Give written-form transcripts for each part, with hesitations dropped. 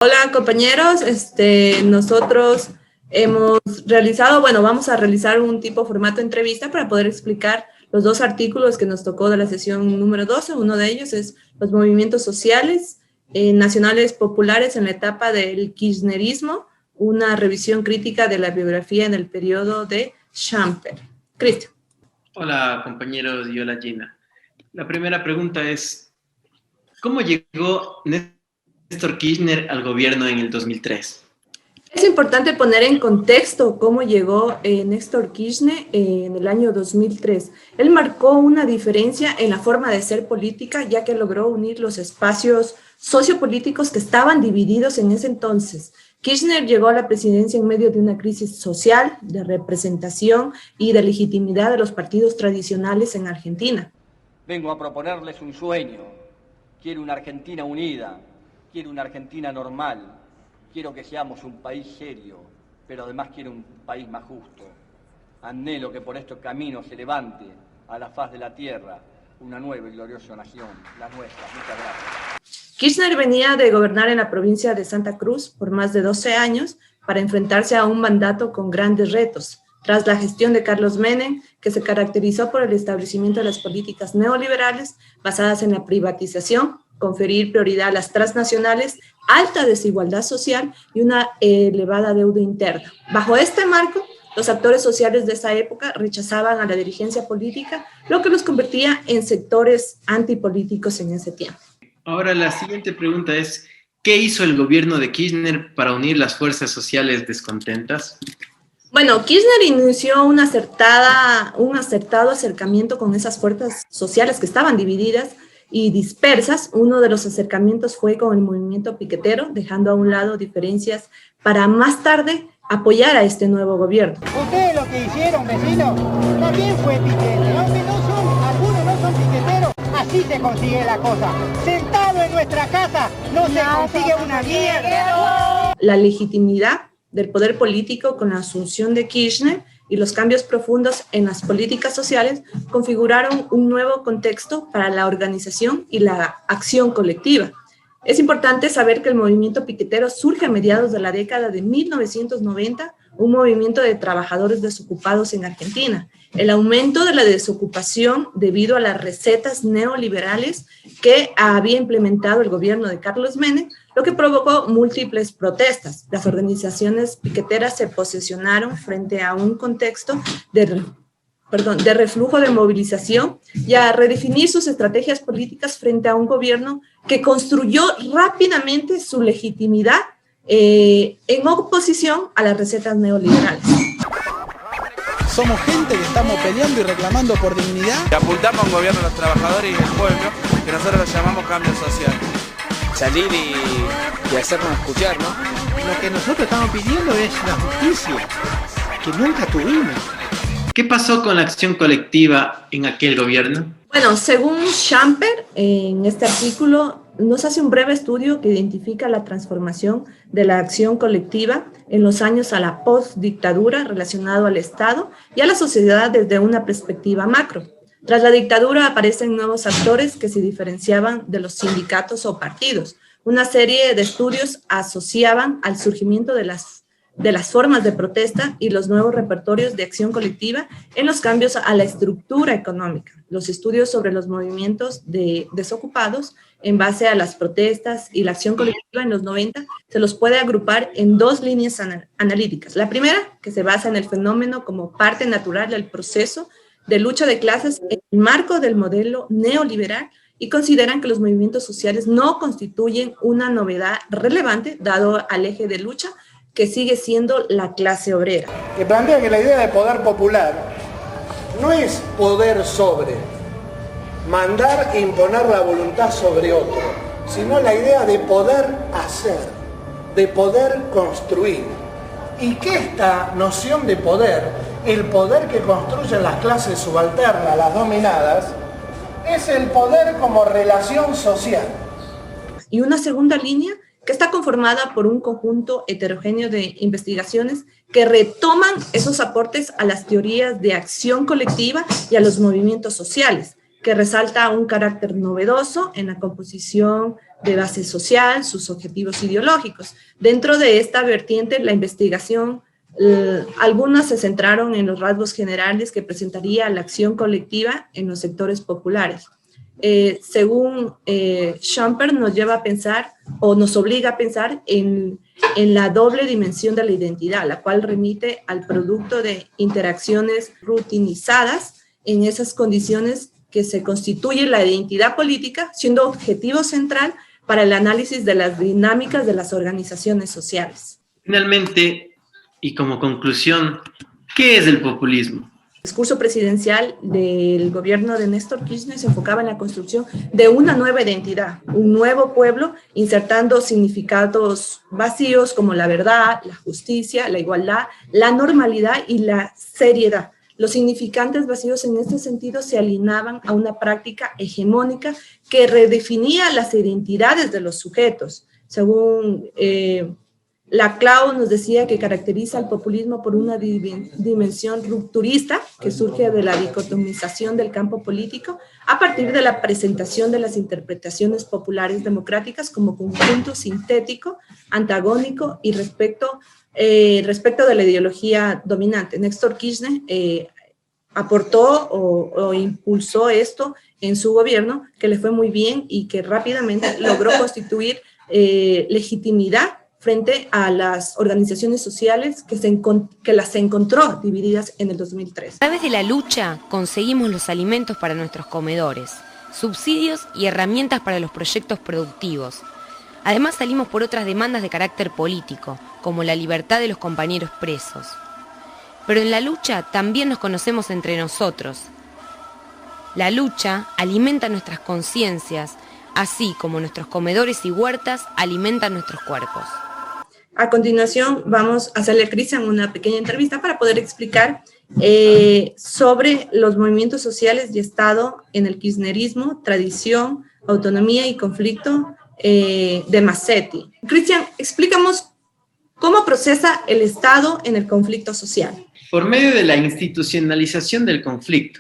Hola compañeros, nosotros hemos realizado, vamos a realizar un tipo formato de entrevista para poder explicar los dos artículos que nos tocó de la sesión número 12. Uno de ellos es los movimientos sociales nacionales populares en la etapa del kirchnerismo, una revisión crítica de la biografía en el periodo de Schamper. Cristian. Hola compañeros y hola Gina. La primera pregunta es, ¿cómo llegó Néstor Kirchner al gobierno en el 2003? Es importante poner en contexto cómo llegó Néstor Kirchner en el año 2003. Él marcó una diferencia en la forma de ser política, ya que logró unir los espacios sociopolíticos que estaban divididos en ese entonces. Kirchner llegó a la presidencia en medio de una crisis social, de representación y de legitimidad de los partidos tradicionales en Argentina. Vengo a proponerles un sueño. Quiero una Argentina unida, quiero una Argentina normal. Quiero que seamos un país serio, pero además quiero un país más justo. Anhelo que por estos caminos se levante a la faz de la tierra una nueva y gloriosa nación, la nuestra. Muchas gracias. Kirchner venía de gobernar en la provincia de Santa Cruz por más de 12 años para enfrentarse a un mandato con grandes retos. Tras la gestión de Carlos Menem, que se caracterizó por el establecimiento de las políticas neoliberales basadas en la privatización, conferir prioridad a las transnacionales, alta desigualdad social y una elevada deuda interna. Bajo este marco, los actores sociales de esa época rechazaban a la dirigencia política, lo que los convertía en sectores antipolíticos en ese tiempo. Ahora la siguiente pregunta es, ¿qué hizo el gobierno de Kirchner para unir las fuerzas sociales descontentas? Bueno, Kirchner inició un acertado acercamiento con esas fuerzas sociales que estaban divididas y dispersas. Uno de los acercamientos fue con el movimiento piquetero, dejando a un lado diferencias para más tarde apoyar a este nuevo gobierno. Ustedes lo que hicieron, vecinos, también fue piquete, aunque algunos no son piqueteros, así se consigue la cosa. Sentado en nuestra casa no se consigue una mierda. La legitimidad del poder político con la asunción de Kirchner y los cambios profundos en las políticas sociales configuraron un nuevo contexto para la organización y la acción colectiva. Es importante saber que el movimiento piquetero surge a mediados de la década de 1990, un movimiento de trabajadores desocupados en Argentina. El aumento de la desocupación debido a las recetas neoliberales que había implementado el gobierno de Carlos Menem, lo que provocó múltiples protestas. Las organizaciones piqueteras se posicionaron frente a un contexto de reflujo de movilización y a redefinir sus estrategias políticas frente a un gobierno que construyó rápidamente su legitimidad en oposición a las recetas neoliberales. Somos gente que estamos peleando y reclamando por dignidad. Y apuntamos a un gobierno de los trabajadores y del pueblo, que nosotros lo llamamos cambio social. Salir y hacernos escuchar, ¿no? Lo que nosotros estamos pidiendo es la justicia, que nunca tuvimos. ¿Qué pasó con la acción colectiva en aquel gobierno? Bueno, según Schamper, en este artículo nos hace un breve estudio que identifica la transformación de la acción colectiva en los años a la postdictadura relacionado al Estado y a la sociedad desde una perspectiva macro. Tras la dictadura aparecen nuevos actores que se diferenciaban de los sindicatos o partidos. Una serie de estudios asociaban al surgimiento de las formas de protesta y los nuevos repertorios de acción colectiva en los cambios a la estructura económica. Los estudios sobre los movimientos de desocupados en base a las protestas y la acción colectiva en los 90 se los puede agrupar en dos líneas analíticas. La primera, que se basa en el fenómeno como parte natural del proceso de lucha de clases en el marco del modelo neoliberal, y consideran que los movimientos sociales no constituyen una novedad relevante dado al eje de lucha que sigue siendo la clase obrera. Que plantea que la idea de poder popular no es poder sobre, mandar e imponer la voluntad sobre otro, sino la idea de poder hacer, de poder construir. Y que esta noción de poder, el poder que construyen las clases subalternas, las dominadas, es el poder como relación social. Y una segunda línea que está conformada por un conjunto heterogéneo de investigaciones que retoman esos aportes a las teorías de acción colectiva y a los movimientos sociales, que resalta un carácter novedoso en la composición de base social, sus objetivos ideológicos. Dentro de esta vertiente, la investigación, algunas se centraron en los rasgos generales que presentaría la acción colectiva en los sectores populares. Según Schumpeter, nos lleva a pensar, o nos obliga a pensar en la doble dimensión de la identidad, la cual remite al producto de interacciones rutinizadas en esas condiciones que se constituye la identidad política, siendo objetivo central para el análisis de las dinámicas de las organizaciones sociales. Finalmente, y como conclusión, ¿qué es el populismo? El discurso presidencial del gobierno de Néstor Kirchner se enfocaba en la construcción de una nueva identidad, un nuevo pueblo, insertando significados vacíos como la verdad, la justicia, la igualdad, la normalidad y la seriedad. Los significantes vacíos en este sentido se alineaban a una práctica hegemónica que redefinía las identidades de los sujetos. Según Laclau nos decía que caracteriza al populismo por una dimensión rupturista que surge de la dicotomización del campo político a partir de la presentación de las interpretaciones populares democráticas como conjunto sintético, antagónico y respecto de la ideología dominante. Néstor Kirchner aportó o impulsó esto en su gobierno, que le fue muy bien y que rápidamente logró constituir legitimidad frente a las organizaciones sociales que las encontró divididas en el 2003. A través de la lucha conseguimos los alimentos para nuestros comedores, subsidios y herramientas para los proyectos productivos. Además salimos por otras demandas de carácter político, como la libertad de los compañeros presos. Pero en la lucha también nos conocemos entre nosotros. La lucha alimenta nuestras conciencias, así como nuestros comedores y huertas alimentan nuestros cuerpos. A continuación vamos a hacerle a Cristian una pequeña entrevista para poder explicar sobre los movimientos sociales y Estado en el kirchnerismo, tradición, autonomía y conflicto de Massetti. Cristian, explícanos cómo procesa el Estado en el conflicto social. Por medio de la institucionalización del conflicto,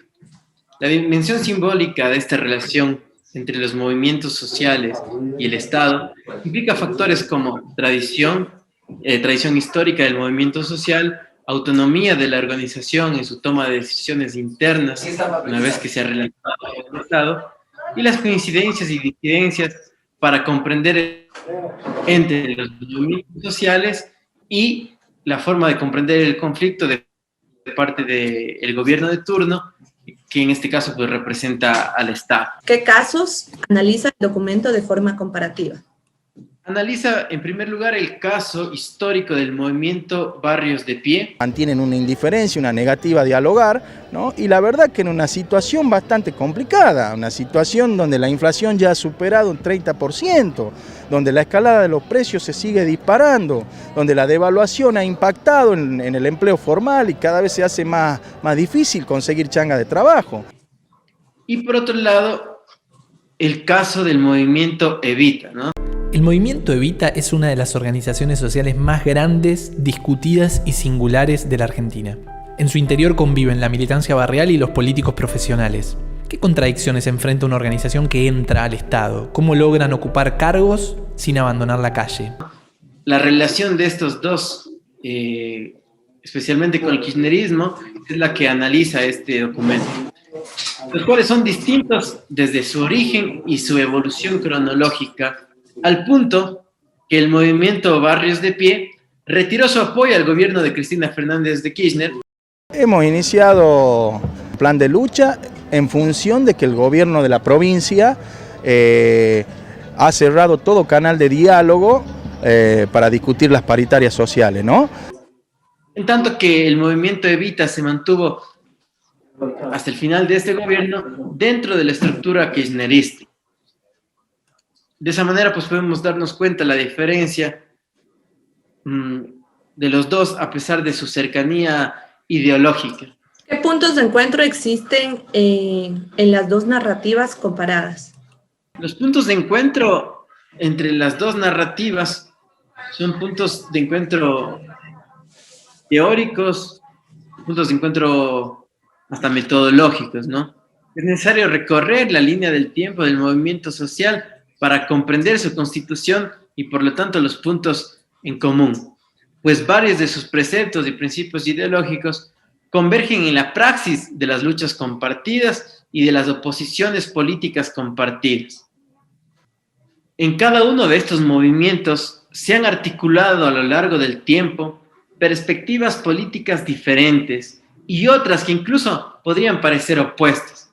la dimensión simbólica de esta relación entre los movimientos sociales y el Estado implica factores como tradición histórica del movimiento social, autonomía de la organización en su toma de decisiones internas una vez que se ha realizado el Estado, y las coincidencias y disidencias para comprender entre los movimientos sociales y la forma de comprender el conflicto de parte del gobierno de turno, que en este caso pues representa al Estado. ¿Qué casos analiza el documento de forma comparativa? Analiza, en primer lugar, el caso histórico del movimiento Barrios de Pie. Mantienen una indiferencia, una negativa a dialogar, ¿no? Y la verdad que en una situación bastante complicada, una situación donde la inflación ya ha superado un 30%, donde la escalada de los precios se sigue disparando, donde la devaluación ha impactado en el empleo formal y cada vez se hace más difícil conseguir changa de trabajo. Y por otro lado, el caso del movimiento Evita, ¿no? El movimiento Evita es una de las organizaciones sociales más grandes, discutidas y singulares de la Argentina. En su interior conviven la militancia barrial y los políticos profesionales. ¿Qué contradicciones enfrenta una organización que entra al Estado? ¿Cómo logran ocupar cargos sin abandonar la calle? La relación de estos dos, especialmente con el kirchnerismo, es la que analiza este documento, los cuales son distintos desde su origen y su evolución cronológica, al punto que el movimiento Barrios de Pie retiró su apoyo al gobierno de Cristina Fernández de Kirchner. Hemos iniciado un plan de lucha en función de que el gobierno de la provincia ha cerrado todo canal de diálogo para discutir las paritarias sociales, ¿no? En tanto que el movimiento Evita se mantuvo hasta el final de este gobierno dentro de la estructura kirchnerista. De esa manera, pues podemos darnos cuenta la diferencia de los dos a pesar de su cercanía ideológica. ¿Qué puntos de encuentro existen en las dos narrativas comparadas? Los puntos de encuentro entre las dos narrativas son puntos de encuentro teóricos, puntos de encuentro hasta metodológicos, ¿no? Es necesario recorrer la línea del tiempo del movimiento social para comprender su constitución y por lo tanto los puntos en común, pues varios de sus preceptos y principios ideológicos convergen en la praxis de las luchas compartidas y de las oposiciones políticas compartidas. En cada uno de estos movimientos se han articulado a lo largo del tiempo perspectivas políticas diferentes y otras que incluso podrían parecer opuestas,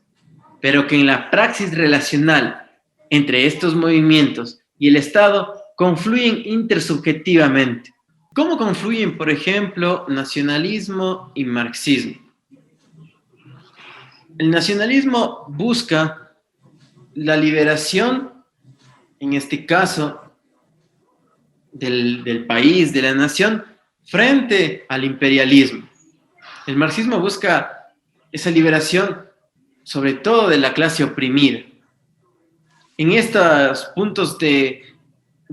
pero que en la praxis relacional entre estos movimientos y el Estado confluyen intersubjetivamente. ¿Cómo confluyen, por ejemplo, nacionalismo y marxismo? El nacionalismo busca la liberación, en este caso, del país, de la nación, frente al imperialismo. El marxismo busca esa liberación, sobre todo de la clase oprimida. En estos puntos de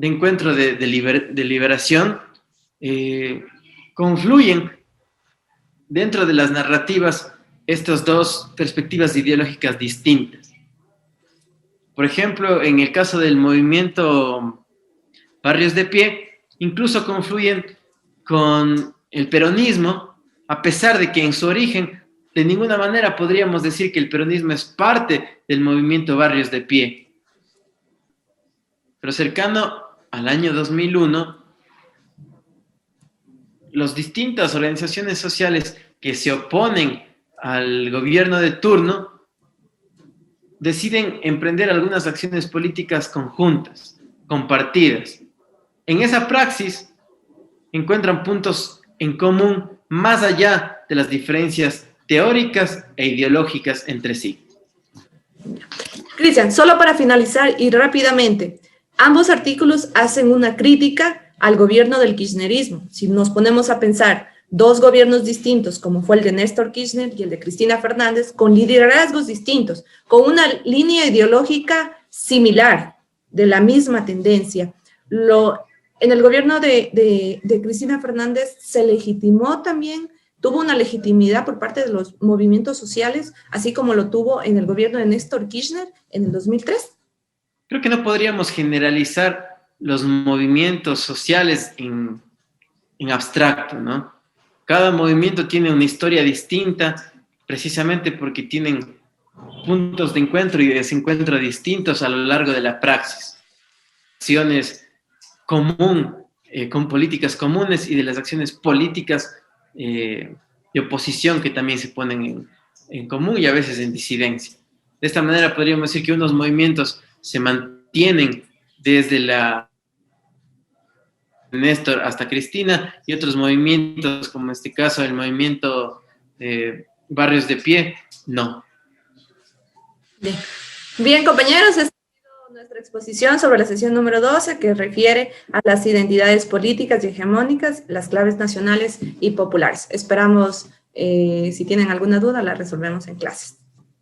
encuentro de liberación, confluyen dentro de las narrativas estas dos perspectivas ideológicas distintas. Por ejemplo, en el caso del movimiento Barrios de Pie, incluso confluyen con el peronismo, a pesar de que en su origen, de ninguna manera podríamos decir que el peronismo es parte del movimiento Barrios de Pie. Pero cercano al año 2001, las distintas organizaciones sociales que se oponen al gobierno de turno deciden emprender algunas acciones políticas conjuntas, compartidas. En esa praxis encuentran puntos en común más allá de las diferencias teóricas e ideológicas entre sí. Cristian, solo para finalizar y rápidamente, ambos artículos hacen una crítica al gobierno del kirchnerismo. Si nos ponemos a pensar, dos gobiernos distintos, como fue el de Néstor Kirchner y el de Cristina Fernández, con liderazgos distintos, con una línea ideológica similar, de la misma tendencia. En el gobierno de Cristina Fernández se legitimó también, tuvo una legitimidad por parte de los movimientos sociales, así como lo tuvo en el gobierno de Néstor Kirchner en el 2003. Creo que no podríamos generalizar los movimientos sociales en abstracto, ¿no? Cada movimiento tiene una historia distinta, precisamente porque tienen puntos de encuentro y desencuentro distintos a lo largo de la praxis. Acciones común, con políticas comunes y de las acciones políticas de oposición que también se ponen en común y a veces en disidencia. De esta manera podríamos decir que unos movimientos se mantienen desde la Néstor hasta Cristina y otros movimientos, como en este caso el movimiento Barrios de Pie, no. Bien, compañeros, esta ha sido nuestra exposición sobre la sesión número 12 que refiere a las identidades políticas y hegemónicas, las claves nacionales y populares. Esperamos, si tienen alguna duda, la resolvemos en clases.